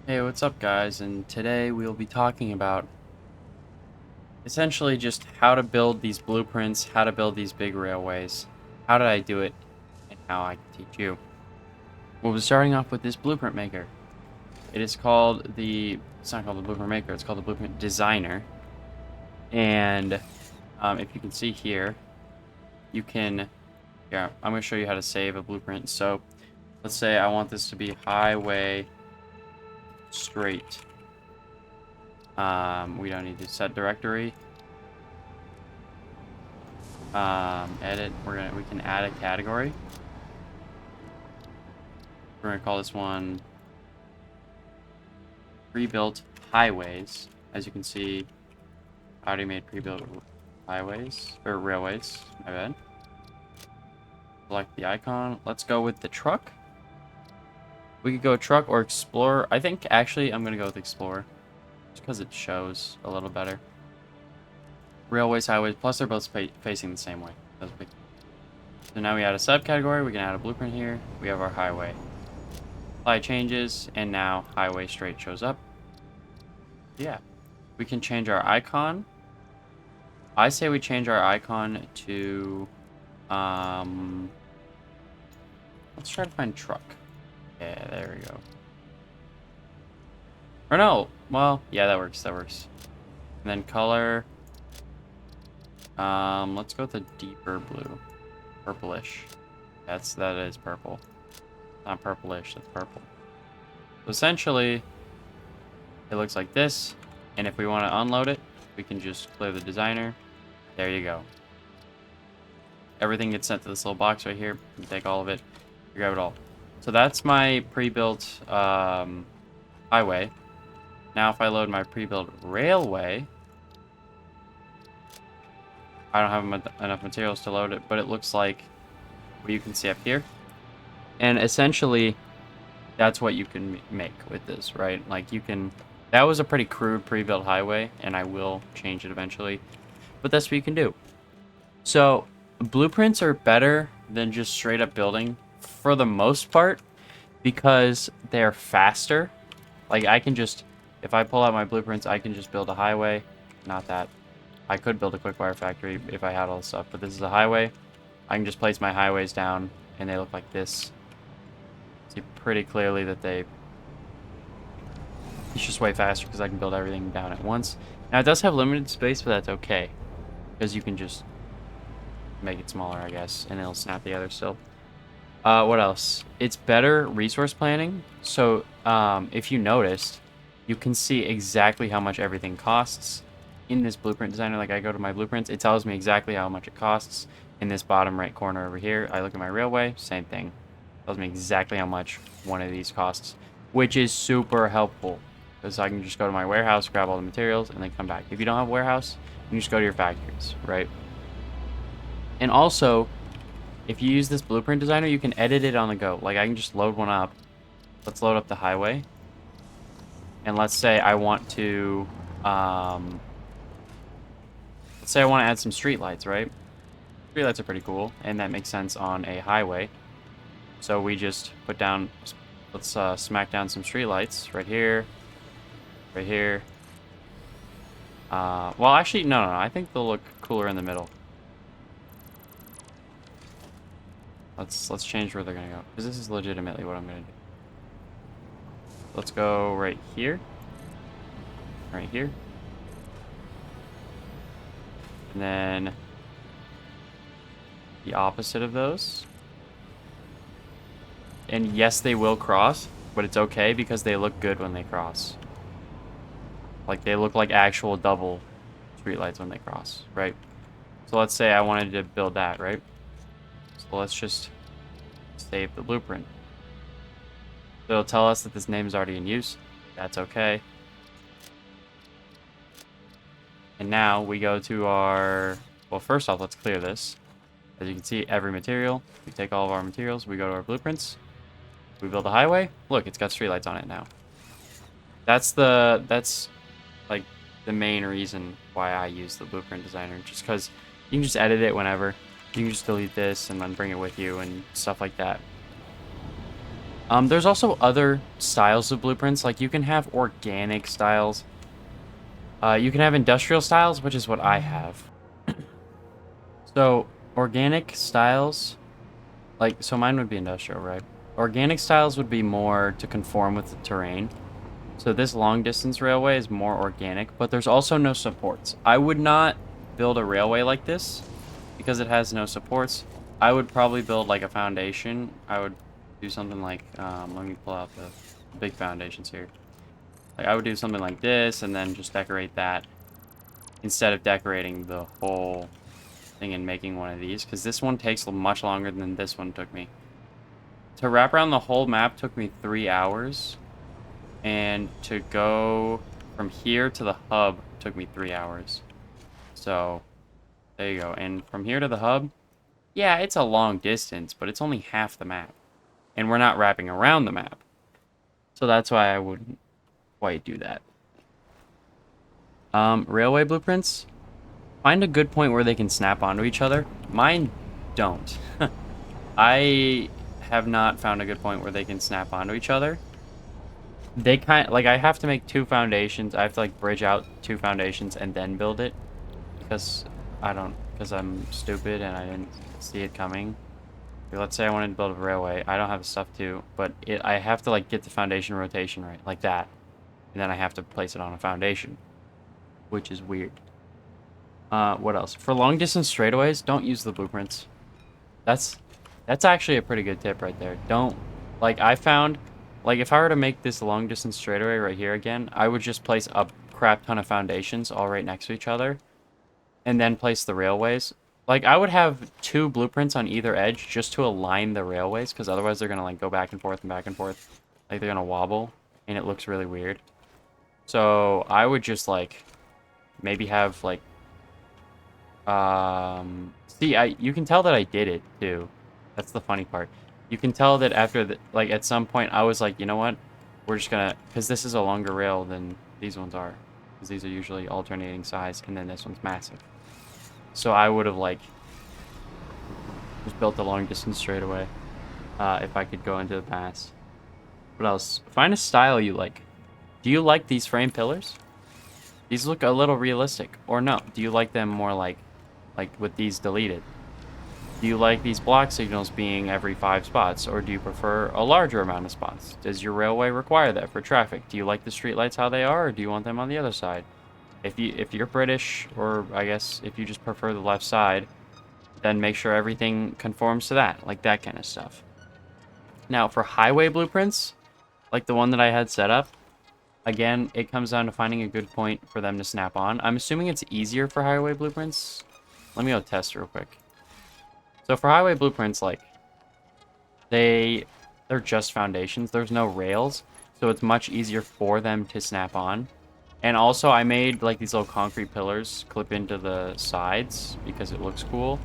Hey, what's up, guys? And today we'll be talking about essentially just how to build these blueprints, how to build these big railways, how did I do it, and how I can teach you. We'll be starting off with this blueprint maker. It's not called the blueprint maker, it's called the blueprint designer. And if you can see here, I'm going to show you how to save a blueprint. So let's say I want this to be highway straight. We don't need to set directory. Edit. We can add a category. We're gonna call this one pre-built highways. As you can see, I already made pre-built highways or railways. My bad. Select the icon. Let's go with the truck. We could go truck or explorer. I think actually I'm gonna go with explorer, just because it shows a little better. Railways, highways. Plus they're both facing the same way. That's big. So now we add a subcategory. We can add a blueprint here. We have our highway. Apply changes, and now highway straight shows up. Yeah. We can change our icon. I say we change our icon to, let's try to find truck. Yeah, there we go. Or no, well, yeah, that works, And then color, let's go with a deeper blue. Purplish. That is purple. Not purplish, that's purple. So essentially, it looks like this. And if we want to unload it, we can just clear the designer. There you go. Everything gets sent to this little box right here. You take all of it. You grab it all. So that's my pre-built highway. Now if I load my pre-built railway, I don't have enough materials to load it, but it looks like what you can see up here. And essentially, that's what you can make with this, right? Like you can... That was a pretty crude pre-built highway, and I will change it eventually. But that's what you can do. So, blueprints are better than just straight up building for the most part because they're faster. Like, I can just... If I pull out my blueprints, I can just build a highway. Not that. I could build a quick wire factory if I had all this stuff, but this is a highway. I can just place my highways down, and they look like this. See pretty clearly that it's just way faster because I can build everything down at once. Now, it does have limited space, but that's okay. Because you can just make it smaller, I guess, and it'll snap together still. What else? It's better resource planning. So, if you noticed, you can see exactly how much everything costs in this blueprint designer. Like, I go to my blueprints, it tells me exactly how much it costs. In this bottom right corner over here, I look at my railway, same thing. It tells me exactly how much one of these costs, which is super helpful. Because I can just go to my warehouse, grab all the materials, and then come back. If you don't have a warehouse, you can just go to your factories, right? And also, if you use this blueprint designer, you can edit it on the go. Like, I can just load one up. Let's load up the highway. And let's say I want to, let's say I want to add some streetlights, right? Streetlights are pretty cool, and that makes sense on a highway. So we just put down, let's smack down some streetlights right here, right here. Well, actually, no. I think they'll look cooler in the middle. Let's change where they're gonna go, because this is legitimately what I'm gonna do. Let's go right here. Right here. And then the opposite of those. And yes, they will cross, but it's okay because they look good when they cross. Like, they look like actual double streetlights when they cross, right? So let's say I wanted to build that, right? So let's just save the blueprint. So it'll tell us that this name is already in use. That's okay. And now we go to our... Well, first off, let's clear this. As you can see, every material. We take all of our materials. We go to our blueprints. We build a highway. Look, it's got streetlights on it now. That's like the main reason why I use the blueprint designer. Just because you can just edit it whenever. You can just delete this and then bring it with you and stuff like that. There's also other styles of blueprints. Like you can have organic styles. You can have industrial styles, which is what I have. So organic styles, like so mine would be industrial, right? Organic styles would be more to conform with the terrain. So this long distance railway is more organic, but there's also no supports. I would not build a railway like this because it has no supports. I would probably build like a foundation. I would do something like, let me pull out the big foundations here. Like I would do something like this and then just decorate that instead of decorating the whole thing and making one of these, because this one takes much longer than this one took me. To wrap around the whole map took me 3 hours. And to go from here to the hub took me 3 hours. So, there you go. And from here to the hub, yeah, it's a long distance, but it's only half the map. And we're not wrapping around the map. So that's why I wouldn't quite do that. Railway blueprints. Find a good point where they can snap onto each other. Mine don't. I have not found a good point where they can snap onto each other. They kind of, like, I have to make 2 foundations. I have to, like, bridge out 2 foundations and then build it. Because I'm stupid and I didn't see it coming. Let's say I wanted to build a railway. I don't have the stuff to, but I have to, like, get the foundation rotation right, like that. And then I have to place it on a foundation, which is weird. What else? For long distance straightaways, don't use the blueprints. That's actually a pretty good tip right there. Don't, like, I found, like, if I were to make this long distance straightaway right here again, I would just place a crap ton of foundations all right next to each other and then place the railways. Like, I would have 2 blueprints on either edge just to align the railways, because otherwise they're going to, like, go back and forth and back and forth. Like, they're going to wobble, and it looks really weird. So, I would just, like, maybe have, like, see, you can tell that I did it, too. That's the funny part. You can tell that after, like, at some point, I was like, you know what? We're just gonna, because this is a longer rail than these ones are. Because these are usually alternating size, and then this one's massive. So I would have, like, just built a long distance straight away. If I could go into the pass. What else? Find a style you like. Do you like these frame pillars? These look a little realistic. Or no, do you like them more like with these deleted? Do you like these block signals being every 5 spots, or do you prefer a larger amount of spots? Does your railway require that for traffic? Do you like the streetlights how they are, or do you want them on the other side? If you're British, or I guess if you just prefer the left side, then make sure everything conforms to that, like that kind of stuff. Now, for highway blueprints, like the one that I had set up, again, it comes down to finding a good point for them to snap on. I'm assuming it's easier for highway blueprints. Let me go test real quick. So for highway blueprints, like, they're just foundations. There's no rails, so it's much easier for them to snap on. And also, I made, like, these little concrete pillars clip into the sides because it looks cool.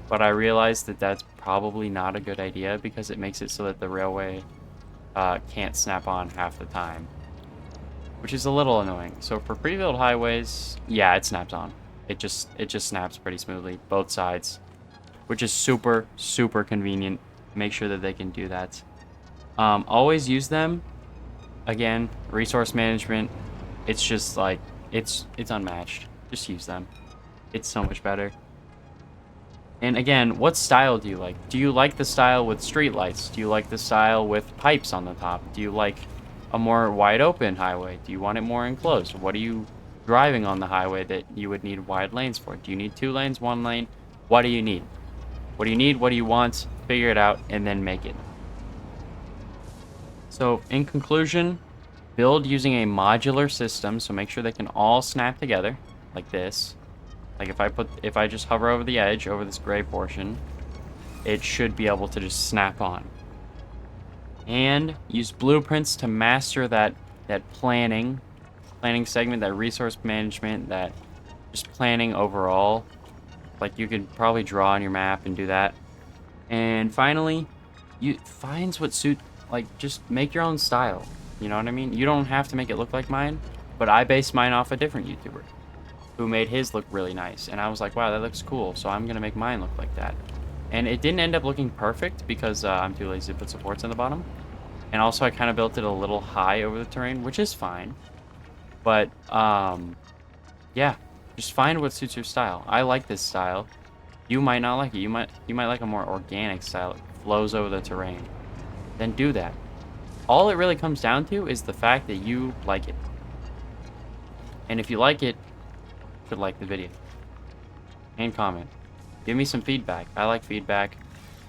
But I realized that that's probably not a good idea because it makes it so that the railway can't snap on half the time, which is a little annoying. So for pre-built highways, yeah, it snaps on. It just snaps pretty smoothly, both sides, which is super, super convenient. Make sure that they can do that. Always use them. Again, resource management. It's just like, it's unmatched. Just use them. It's so much better. And again, what style do you like? Do you like the style with streetlights? Do you like the style with pipes on the top? Do you like a more wide open highway? Do you want it more enclosed? What are you driving on the highway that you would need wide lanes for? Do you need 2 lanes, 1 lane? What do you need? What do you need? What do you want? Figure it out and then make it. So in conclusion, build using a modular system. So make sure they can all snap together like this. Like if I just hover over the edge, over this gray portion, it should be able to just snap on. And use blueprints to master that planning segment, that resource management, that just planning overall. Like you could probably draw on your map and do that. And finally, you finds what suit, like just make your own style. You know what I mean? You don't have to make it look like mine, but I based mine off a different YouTuber who made his look really nice. And I was like, wow, that looks cool. So I'm going to make mine look like that. And it didn't end up looking perfect because I'm too lazy to put supports in the bottom. And also I kind of built it a little high over the terrain, which is fine. But, yeah, just find what suits your style. I like this style. You might not like it. You might like a more organic style. It flows over the terrain. Then do that. All it really comes down to is the fact that you like it. And if you like it, you should like the video. And comment. Give me some feedback. I like feedback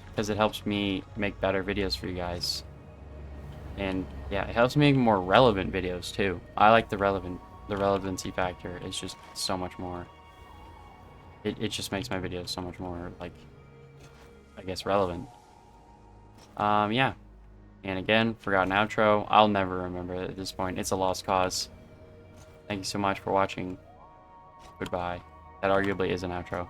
because it helps me make better videos for you guys. And yeah, it helps me make more relevant videos too. I like the relevancy factor. It's just so much more. It just makes my videos so much more, like, I guess, relevant. Yeah. And again, forgotten outro. I'll never remember it at this point. It's a lost cause. Thank you so much for watching. Goodbye. That arguably is an outro.